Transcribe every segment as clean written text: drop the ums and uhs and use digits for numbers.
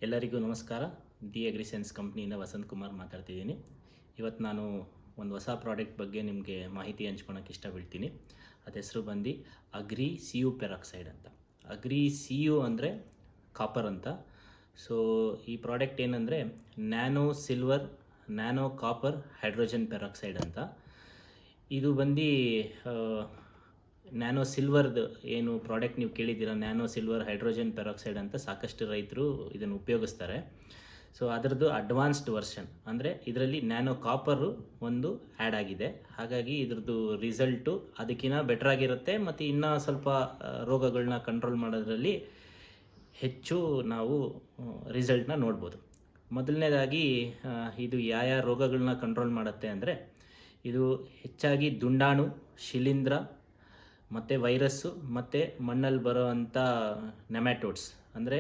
ಎಲ್ಲರಿಗೂ ನಮಸ್ಕಾರ. ದಿ ಅಗ್ರಿಸೆನ್ಸ್ ಕಂಪ್ನಿಯಿಂದ ವಸಂತ್ ಕುಮಾರ್ ಮಾತಾಡ್ತಿದ್ದೀನಿ. ಇವತ್ತು ನಾನು ಒಂದು ಹೊಸ ಪ್ರಾಡಕ್ಟ್ ಬಗ್ಗೆ ನಿಮಗೆ ಮಾಹಿತಿ ಹಂಚ್ಕೊಳಕ್ಕೆ ಇಷ್ಟಪಡ್ತೀನಿ. ಅದು ಹೆಸರು ಬಂದು ಅಗ್ರಿ ಸಿ ಯು ಪೆರಾಕ್ಸೈಡ್ ಅಂತ. ಅಗ್ರಿ ಸಿ ಯು ಅಂದರೆ ಕಾಪರ್ ಅಂತ. ಸೊ ಈ ಪ್ರಾಡಕ್ಟ್ ಏನಂದರೆ nano silver nano copper hydrogen peroxide ಅಂತ. ಇದು ಬಂದು ನ್ಯಾನೋ ಸಿಲ್ವರ್ದು ಏನು ಪ್ರಾಡಕ್ಟ್ ನೀವು ಕೇಳಿದ್ದೀರ, ನ್ಯಾನೋ ಸಿಲ್ವರ್ ಹೈಡ್ರೋಜನ್ ಪೆರಾಕ್ಸೈಡ್ ಅಂತ ಸಾಕಷ್ಟು ರೈತರು ಇದನ್ನು ಉಪಯೋಗಿಸ್ತಾರೆ. ಸೊ ಅದರದ್ದು ಅಡ್ವಾನ್ಸ್ಡ್ ವರ್ಷನ್ ಅಂದರೆ ಇದರಲ್ಲಿ ನ್ಯಾನೋ ಕಾಪರು ಒಂದು ಆ್ಯಡ್ ಆಗಿದೆ. ಹಾಗಾಗಿ ಇದ್ರದ್ದು ರಿಸಲ್ಟು ಅದಕ್ಕಿಂತ ಬೆಟ್ರಾಗಿರುತ್ತೆ ಮತ್ತು ಇನ್ನೂ ಸ್ವಲ್ಪ ರೋಗಗಳನ್ನ ಕಂಟ್ರೋಲ್ ಮಾಡೋದ್ರಲ್ಲಿ ಹೆಚ್ಚು ನಾವು ರಿಸಲ್ಟ್ನ ನೋಡ್ಬೋದು. ಮೊದಲನೇದಾಗಿ ಇದು ಯಾವ ರೋಗಗಳನ್ನ ಕಂಟ್ರೋಲ್ ಮಾಡುತ್ತೆ ಅಂದರೆ ಇದು ಹೆಚ್ಚಾಗಿ ದುಂಡಾಣು, ಶಿಲೀಂಧ್ರ ಮತ್ತು ವೈರಸ್ಸು ಮತ್ತು ಮಣ್ಣಲ್ಲಿ ಬರೋವಂಥ ನೆಮ್ಯಾಟೋಡ್ಸ್ ಅಂದರೆ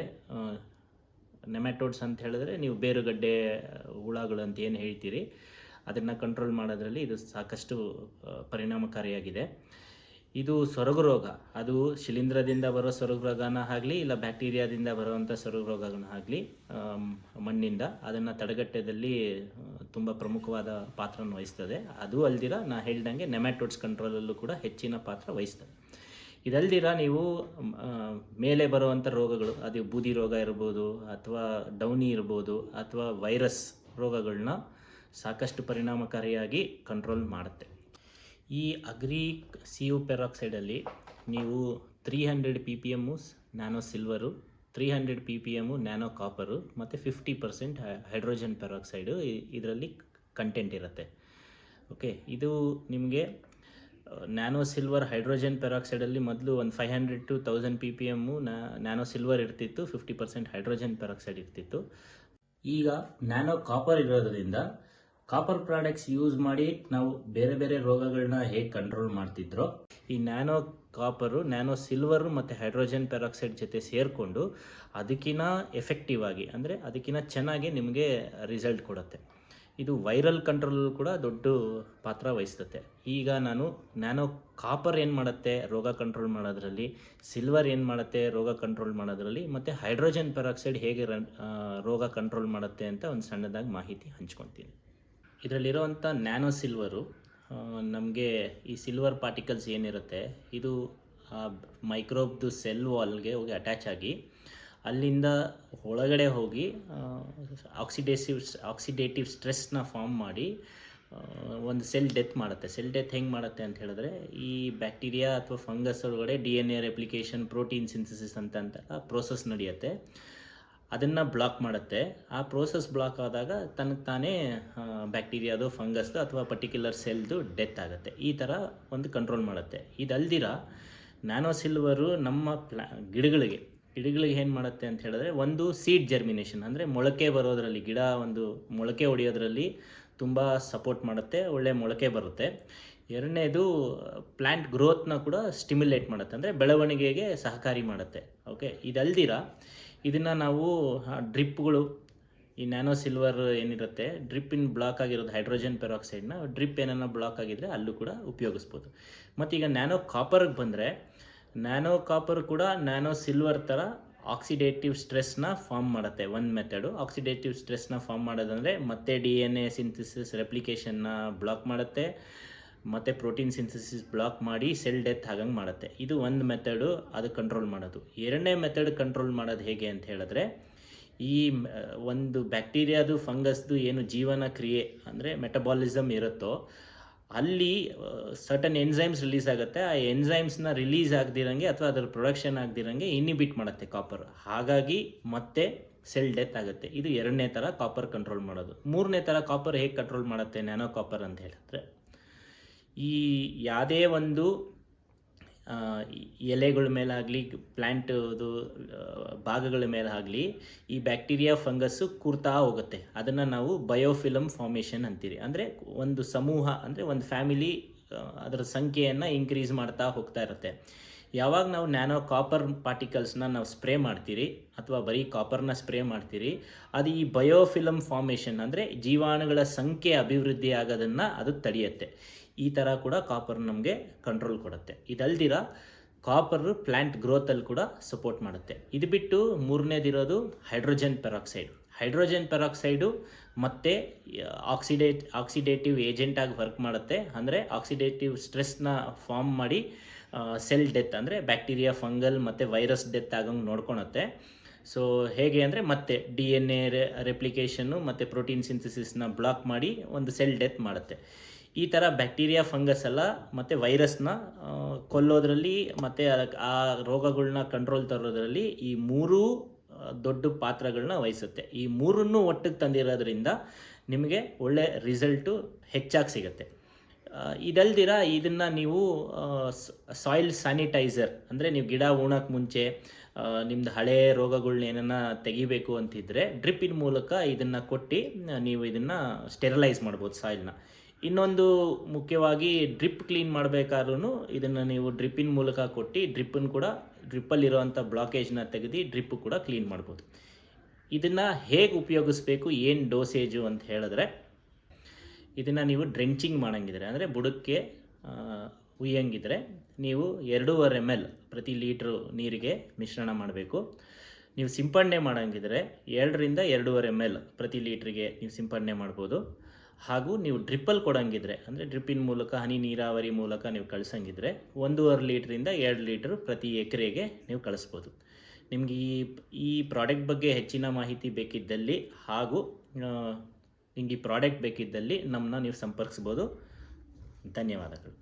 ನೆಮ್ಯಾಟೋಡ್ಸ್ ಅಂತ ಹೇಳಿದ್ರೆ ನೀವು ಬೇರುಗಡ್ಡೆ ಹುಳಗಳು ಅಂತ ಏನು ಹೇಳ್ತೀರಿ, ಅದನ್ನು ಕಂಟ್ರೋಲ್ ಮಾಡೋದ್ರಲ್ಲಿ ಇದು ಸಾಕಷ್ಟು ಪರಿಣಾಮಕಾರಿಯಾಗಿದೆ. ಇದು ಸೊರಗು ರೋಗ, ಅದು ಶಿಲೀಂಧ್ರದಿಂದ ಬರೋ ಸೊರಗು ರೋಗನ ಆಗಲಿ ಇಲ್ಲ ಬ್ಯಾಕ್ಟೀರಿಯಾದಿಂದ ಬರುವಂಥ ಸೊರಗು ರೋಗಗಳನ್ನ ಆಗಲಿ ಮಣ್ಣಿಂದ ಅದನ್ನು ತಡೆಗಟ್ಟೋದಲ್ಲಿ ತುಂಬ ಪ್ರಮುಖವಾದ ಪಾತ್ರವನ್ನು ವಹಿಸ್ತದೆ. ಅದು ಅಲ್ದಿರ ನಾ ಹೇಳ್ದಂಗೆ ನೆಮ್ಯಾಟೋಡ್ಸ್ ಕಂಟ್ರೋಲಲ್ಲೂ ಕೂಡ ಹೆಚ್ಚಿನ ಪಾತ್ರ ವಹಿಸ್ತದೆ. ಇದಲ್ದಿರ ನೀವು ಮೇಲೆ ಬರುವಂಥ ರೋಗಗಳು, ಅದು ಬೂದಿ ರೋಗ ಇರ್ಬೋದು ಅಥವಾ ಡೌನಿ ಇರ್ಬೋದು ಅಥವಾ ವೈರಸ್ ರೋಗಗಳನ್ನ ಸಾಕಷ್ಟು ಪರಿಣಾಮಕಾರಿಯಾಗಿ ಕಂಟ್ರೋಲ್ ಮಾಡುತ್ತೆ. ಈ ಅಗ್ರಿ ಸಿ ಯು ಪೆರಾಕ್ಸೈಡಲ್ಲಿ ನೀವು 300 PPM nano silver, 300 PPM nano copper ಮತ್ತು 50% ಹೈಡ್ರೋಜನ್ ಪೆರಾಕ್ಸೈಡು ಇದರಲ್ಲಿ ಕಂಟೆಂಟ್ ಇರುತ್ತೆ. ಓಕೆ, ಇದು ನಿಮಗೆ ನ್ಯಾನೋ ಸಿಲ್ವರ್ ಹೈಡ್ರೋಜನ್ ಪೆರಾಕ್ಸೈಡಲ್ಲಿ ಮೊದಲು ಒಂದು 500 to 1000 PPM ನ್ಯಾನೋ ಸಿಲ್ವರ್ ಇರ್ತಿತ್ತು, 50% ಹೈಡ್ರೋಜನ್ ಪೆರಾಕ್ಸೈಡ್ ಇರ್ತಿತ್ತು. ಈಗ ನ್ಯಾನೋ ಕಾಪರ್ ಇರೋದ್ರಿಂದ ಕಾಪರ್ ಪ್ರಾಡಕ್ಟ್ಸ್ ಯೂಸ್ ಮಾಡಿ ನಾವು ಬೇರೆ ಬೇರೆ ರೋಗಗಳನ್ನ ಹೇಗೆ ಕಂಟ್ರೋಲ್ ಮಾಡ್ತಿದ್ರೋ, ಈ ನ್ಯಾನೋ ಕಾಪರು ನ್ಯಾನೋ ಸಿಲ್ವರು ಮತ್ತು ಹೈಡ್ರೋಜನ್ ಪೆರಾಕ್ಸೈಡ್ ಜೊತೆ ಸೇರಿಕೊಂಡು ಅದಕ್ಕಿಂತ ಎಫೆಕ್ಟಿವ್ ಆಗಿ ಅಂದರೆ ಅದಕ್ಕಿಂತ ಚೆನ್ನಾಗಿ ನಿಮಗೆ ರಿಸಲ್ಟ್ ಕೊಡುತ್ತೆ. ಇದು ವೈರಲ್ ಕಂಟ್ರೋಲ್ ಕೂಡ ದೊಡ್ಡ ಪಾತ್ರ ವಹಿಸ್ತದೆ. ಈಗ ನಾನು ನ್ಯಾನೋ ಕಾಪರ್ ಏನು ಮಾಡುತ್ತೆ ರೋಗ ಕಂಟ್ರೋಲ್ ಮಾಡೋದ್ರಲ್ಲಿ, ಸಿಲ್ವರ್ ಏನು ಮಾಡುತ್ತೆ ರೋಗ ಕಂಟ್ರೋಲ್ ಮಾಡೋದ್ರಲ್ಲಿ, ಮತ್ತು ಹೈಡ್ರೋಜನ್ ಪೆರಾಕ್ಸೈಡ್ ಹೇಗೆ ರೋಗ ಕಂಟ್ರೋಲ್ ಮಾಡುತ್ತೆ ಅಂತ ಒಂದು ಸಣ್ಣದಾಗಿ ಮಾಹಿತಿ ಹಂಚ್ಕೊತೀನಿ. ಇದರಲ್ಲಿರೋವಂಥ ನ್ಯಾನೋ ಸಿಲ್ವರು ನಮಗೆ ಈ ಸಿಲ್ವರ್ ಪಾರ್ಟಿಕಲ್ಸ್ ಏನಿರುತ್ತೆ ಇದು ಮೈಕ್ರೋಬ್ದು ಸೆಲ್ ವಾಲ್ಗೆ ಹೋಗಿ ಅಟ್ಯಾಚ್ ಆಗಿ ಅಲ್ಲಿಂದ ಒಳಗಡೆ ಹೋಗಿ ಆಕ್ಸಿಡೇಟಿವ್ ಸ್ಟ್ರೆಸ್ನ ಫಾರ್ಮ್ ಮಾಡಿ ಒಂದು ಸೆಲ್ ಡೆತ್ ಮಾಡುತ್ತೆ. ಸೆಲ್ ಡೆತ್ ಹೆಂಗೆ ಮಾಡುತ್ತೆ ಅಂತ ಹೇಳಿದ್ರೆ, ಈ ಬ್ಯಾಕ್ಟೀರಿಯಾ ಅಥವಾ ಫಂಗಸ್ ಒಳಗಡೆ DNA ರೆಪ್ಲಿಕೇಶನ್, ಪ್ರೋಟೀನ್ ಸಿಂಥಸಿಸ್ ಅಂತ ಪ್ರೋಸೆಸ್ ನಡೆಯುತ್ತೆ. ಅದನ್ನು ಬ್ಲಾಕ್ ಮಾಡುತ್ತೆ. ಆ ಪ್ರೋಸೆಸ್ ಬ್ಲಾಕ್ ಆದಾಗ ತನಗೆ ತಾನೇ ಬ್ಯಾಕ್ಟೀರಿಯಾದು, ಫಂಗಸ್ದು ಅಥವಾ ಪರ್ಟಿಕ್ಯುಲರ್ ಸೆಲ್ದು ಡೆತ್ ಆಗುತ್ತೆ. ಈ ಥರ ಒಂದು ಕಂಟ್ರೋಲ್ ಮಾಡುತ್ತೆ. ಇದಲ್ದಿರ ನ್ಯಾನೋ ಸಿಲ್ವರು ನಮ್ಮ ಗಿಡಗಳಿಗೆ ಏನು ಮಾಡುತ್ತೆ ಅಂತ ಹೇಳಿದ್ರೆ, ಒಂದು ಸೀಡ್ ಜರ್ಮಿನೇಷನ್ ಅಂದರೆ ಮೊಳಕೆ ಬರೋದರಲ್ಲಿ, ಗಿಡ ಒಂದು ಮೊಳಕೆ ಹೊಡೆಯೋದ್ರಲ್ಲಿ ತುಂಬ ಸಪೋರ್ಟ್ ಮಾಡುತ್ತೆ, ಒಳ್ಳೆ ಮೊಳಕೆ ಬರುತ್ತೆ. ಎರಡನೇದು ಪ್ಲ್ಯಾಂಟ್ ಗ್ರೋತ್ನ ಕೂಡ ಸ್ಟಿಮ್ಯುಲೇಟ್ ಮಾಡುತ್ತೆ, ಅಂದರೆ ಬೆಳವಣಿಗೆಗೆ ಸಹಕಾರಿ ಮಾಡುತ್ತೆ. ಓಕೆ, ಇದಲ್ದಿರ ಇದನ್ನು ನಾವು ಡ್ರಿಪ್ಗಳು, ಈ ನ್ಯಾನೋ ಸಿಲ್ವರ್ ಏನಿರುತ್ತೆ ಡ್ರಿಪ್ಪಿನ ಬ್ಲಾಕ್ ಆಗಿರೋದು ಹೈಡ್ರೋಜನ್ ಪೆರಾಕ್ಸೈಡ್ನ ಡ್ರಿಪ್ ಏನನ್ನ ಬ್ಲಾಕ್ ಆಗಿದ್ರೆ ಅಲ್ಲೂ ಕೂಡ ಉಪಯೋಗಿಸ್ಬೋದು. ಮತ್ತು ಈಗ ನ್ಯಾನೋ ಕಾಪರ್ಗೆ ಬಂದರೆ, ನ್ಯಾನೋ ಕಾಪರ್ ಕೂಡ ನ್ಯಾನೋ ಸಿಲ್ವರ್ ಥರ ಆಕ್ಸಿಡೇಟಿವ್ ಸ್ಟ್ರೆಸ್ನ ಫಾರ್ಮ್ ಮಾಡುತ್ತೆ. ಒಂದು ಮೆಥಡು ಆಕ್ಸಿಡೇಟಿವ್ ಸ್ಟ್ರೆಸ್ನ ಫಾರ್ಮ್ ಮಾಡೋದಂದರೆ ಮತ್ತೆ DNA ಸಿಂಥಸಿಸ್ ರೆಪ್ಲಿಕೇಶನ್ನ ಬ್ಲಾಕ್ ಮಾಡುತ್ತೆ ಮತ್ತು ಪ್ರೋಟೀನ್ ಸಿಂಥಸಿಸ್ ಬ್ಲಾಕ್ ಮಾಡಿ ಸೆಲ್ ಡೆತ್ ಆಗಂಗೆ ಮಾಡುತ್ತೆ. ಇದು ಒಂದು ಮೆಥಡು, ಅದು ಕಂಟ್ರೋಲ್ ಮಾಡೋದು. ಎರಡನೇ ಮೆಥಡ್ ಕಂಟ್ರೋಲ್ ಮಾಡೋದು ಹೇಗೆ ಅಂತ ಹೇಳಿದ್ರೆ, ಈ ಒಂದು ಬ್ಯಾಕ್ಟೀರಿಯಾದು, ಫಂಗಸ್ದು ಏನು ಜೀವನ ಕ್ರಿಯೆ ಅಂದರೆ ಮೆಟಬಾಲಿಸಮ್ ಇರುತ್ತೋ ಅಲ್ಲಿ ಸರ್ಟನ್ ಎನ್ಸೈಮ್ಸ್ ರಿಲೀಸ್ ಆಗುತ್ತೆ. ಆ ಎನ್ಸೈಮ್ಸ್ನ ರಿಲೀಸ್ ಆಗದಿರಂಗೆ ಅಥವಾ ಅದರ ಪ್ರೊಡಕ್ಷನ್ ಆಗದಿರಂಗೆ ಇನ್ಹಿಬಿಟ್ ಮಾಡುತ್ತೆ ಕಾಪರ್. ಹಾಗಾಗಿ ಮತ್ತೆ ಸೆಲ್ ಡೆತ್ ಆಗುತ್ತೆ. ಇದು ಎರಡನೇ ಥರ ಕಾಪರ್ ಕಂಟ್ರೋಲ್ ಮಾಡೋದು. ಮೂರನೇ ಥರ ಕಾಪರ್ ಹೇಗೆ ಕಂಟ್ರೋಲ್ ಮಾಡುತ್ತೆ ನ್ಯಾನೋ ಕಾಪರ್ ಅಂತ ಹೇಳಿದ್ರೆ, ಈ ಯಾವುದೇ ಒಂದು ಎಲೆಗಳ ಮೇಲಾಗಲಿ ಪ್ಲ್ಯಾಂಟದು ಭಾಗಗಳ ಮೇಲಾಗಲಿ ಈ ಬ್ಯಾಕ್ಟೀರಿಯಾ, ಫಂಗಸ್ಸು ಕೂರ್ತಾ ಹೋಗುತ್ತೆ. ಅದನ್ನು ನಾವು ಬಯೋಫಿಲಮ್ ಫಾರ್ಮೇಷನ್ ಅಂತೀರಿ. ಅಂದರೆ ಒಂದು ಸಮೂಹ ಅಂದರೆ ಒಂದು ಫ್ಯಾಮಿಲಿ ಅದರ ಸಂಖ್ಯೆಯನ್ನು ಇನ್ಕ್ರೀಸ್ ಮಾಡ್ತಾ ಹೋಗ್ತಾ ಇರುತ್ತೆ. ಯಾವಾಗ ನಾವು ನ್ಯಾನೋ ಕಾಪರ್ ಪಾರ್ಟಿಕಲ್ಸ್ನ ನಾವು ಸ್ಪ್ರೇ ಮಾಡ್ತೀರಿ ಅಥವಾ ಬರೀ ಕಾಪರ್ನ ಸ್ಪ್ರೇ ಮಾಡ್ತೀರಿ, ಅದು ಈ ಬಯೋಫಿಲಮ್ ಫಾರ್ಮೇಷನ್ ಅಂದರೆ ಜೀವಾಣುಗಳ ಸಂಖ್ಯೆ ಅಭಿವೃದ್ಧಿ ಆಗೋದನ್ನು ಅದು ತಡೆಯುತ್ತೆ. ಈ ಥರ ಕೂಡ ಕಾಪರ್ ನಮಗೆ ಕಂಟ್ರೋಲ್ ಕೊಡುತ್ತೆ. ಇದಲ್ದಿರ ಕಾಪರು ಪ್ಲ್ಯಾಂಟ್ ಗ್ರೋತಲ್ಲಿ ಕೂಡ ಸಪೋರ್ಟ್ ಮಾಡುತ್ತೆ. ಇದು ಬಿಟ್ಟು ಮೂರನೇದಿರೋದು ಹೈಡ್ರೋಜನ್ ಪೆರಾಕ್ಸೈಡ್. ಹೈಡ್ರೋಜನ್ ಪೆರಾಕ್ಸೈಡು ಮತ್ತೆ ಆಕ್ಸಿಡೇಟಿವ್ ಏಜೆಂಟಾಗಿ ವರ್ಕ್ ಮಾಡುತ್ತೆ. ಅಂದರೆ ಆಕ್ಸಿಡೇಟಿವ್ ಸ್ಟ್ರೆಸ್ನ ಫಾರ್ಮ್ ಮಾಡಿ ಸೆಲ್ ಡೆತ್ ಅಂದರೆ ಬ್ಯಾಕ್ಟೀರಿಯಾ, ಫಂಗಲ್ ಮತ್ತು ವೈರಸ್ ಡೆತ್ ಆಗಂಗೆ ನೋಡ್ಕೊಳುತ್ತೆ. ಸೊ ಹೇಗೆ ಅಂದರೆ ಮತ್ತೆ DNA ರೆಪ್ಲಿಕೇಷನ್ನು ಮತ್ತು ಪ್ರೋಟೀನ್ ಸಿಂಥಸಿಸ್ನ ಬ್ಲಾಕ್ ಮಾಡಿ ಒಂದು ಸೆಲ್ ಡೆತ್ ಮಾಡುತ್ತೆ. ಈ ಥರ ಬ್ಯಾಕ್ಟೀರಿಯಾ, ಫಂಗಸ್ ಎಲ್ಲ ಮತ್ತು ವೈರಸ್ನ ಕೊಲ್ಲೋದ್ರಲ್ಲಿ ಮತ್ತು ಆ ರೋಗಗಳನ್ನ ಕಂಟ್ರೋಲ್ ತರೋದ್ರಲ್ಲಿ ಈ ಮೂರೂ ದೊಡ್ಡ ಪಾತ್ರಗಳನ್ನ ವಹಿಸುತ್ತೆ. ಈ ಮೂರನ್ನು ಒಟ್ಟಿಗೆ ತಂದಿರೋದ್ರಿಂದ ನಿಮಗೆ ಒಳ್ಳೆ ರಿಸಲ್ಟು ಹೆಚ್ಚಾಗಿ ಸಿಗುತ್ತೆ. ಇದಲ್ದಿರ ಇದನ್ನು ನೀವು ಸಾಯಿಲ್ ಸ್ಯಾನಿಟೈಸರ್ ಅಂದರೆ ನೀವು ಗಿಡ ಉಣಕ್ಕೆ ಮುಂಚೆ ನಿಮ್ಮದು ಹಳೆ ರೋಗಗಳನ್ನ ಏನನ್ನ ತೆಗಿಬೇಕು ಅಂತಿದ್ರೆ ಡ್ರಿಪ್ಪಿನ ಮೂಲಕ ಇದನ್ನು ಕೊಟ್ಟು ನೀವು ಇದನ್ನು ಸ್ಟೆರಿಲೈಸ್ ಮಾಡ್ಬೋದು ಸಾಯಿಲ್ನ. ಇನ್ನೊಂದು ಮುಖ್ಯವಾಗಿ ಡ್ರಿಪ್ ಕ್ಲೀನ್ ಮಾಡಬೇಕಾದ್ರೂ ಇದನ್ನು ನೀವು ಡ್ರಿಪ್ಪಿನ ಮೂಲಕ ಕೊಟ್ಟು ಡ್ರಿಪ್ಪಲ್ಲಿರೋವಂಥ ಬ್ಲಾಕೇಜ್ನ ತೆಗೆದು ಡ್ರಿಪ್ಪು ಕೂಡ ಕ್ಲೀನ್ ಮಾಡ್ಬೋದು. ಇದನ್ನು ಹೇಗೆ ಉಪಯೋಗಿಸ್ಬೇಕು, ಏನು ಡೋಸೇಜು ಅಂತ ಹೇಳಿದ್ರೆ, ಇದನ್ನು ನೀವು ಡ್ರೆಂಚಿಂಗ್ ಮಾಡೋಂಗಿದ್ರೆ ಅಂದರೆ ಬುಡಕ್ಕೆ ಹುಯ್ಯಂಗಿದ್ರೆ ನೀವು 2.5 ml ಪ್ರತಿ ಲೀಟ್ರು ನೀರಿಗೆ ಮಿಶ್ರಣ ಮಾಡಬೇಕು. ನೀವು ಸಿಂಪಡಣೆ ಮಾಡೋಂಗಿದ್ರೆ 2ರಿಂದ 2.5 ml ಪ್ರತಿ ಲೀಟ್ರಿಗೆ ನೀವು ಸಿಂಪಡಣೆ ಮಾಡ್ಬೋದು. ಹಾಗೂ ನೀವು ಡ್ರಿಪ್ಪಲ್ಲಿ ಕೊಡೋಂಗಿದ್ರೆ ಅಂದರೆ ಡ್ರಿಪ್ಪಿನ ಮೂಲಕ ಹನಿ ನೀರಾವರಿ ಮೂಲಕ ನೀವು ಕಳಿಸಂಗಿದ್ರೆ 1.5 ಲೀಟ್ರಿಂದ 2 ಲೀಟ್ರ್ ಪ್ರತಿ ಎಕರೆಗೆ ನೀವು ಕಳಿಸ್ಬೋದು. ನಿಮಗೆ ಈ ಪ್ರಾಡಕ್ಟ್ ಬಗ್ಗೆ ಹೆಚ್ಚಿನ ಮಾಹಿತಿ ಬೇಕಿದ್ದಲ್ಲಿ ಹಾಗೂ ನಿಮಗೆ ಈ ಪ್ರಾಡಕ್ಟ್ ಬೇಕಿದ್ದಲ್ಲಿ ನಮ್ಮನ್ನ ನೀವು ಸಂಪರ್ಕಿಸ್ಬೋದು. ಧನ್ಯವಾದಗಳು.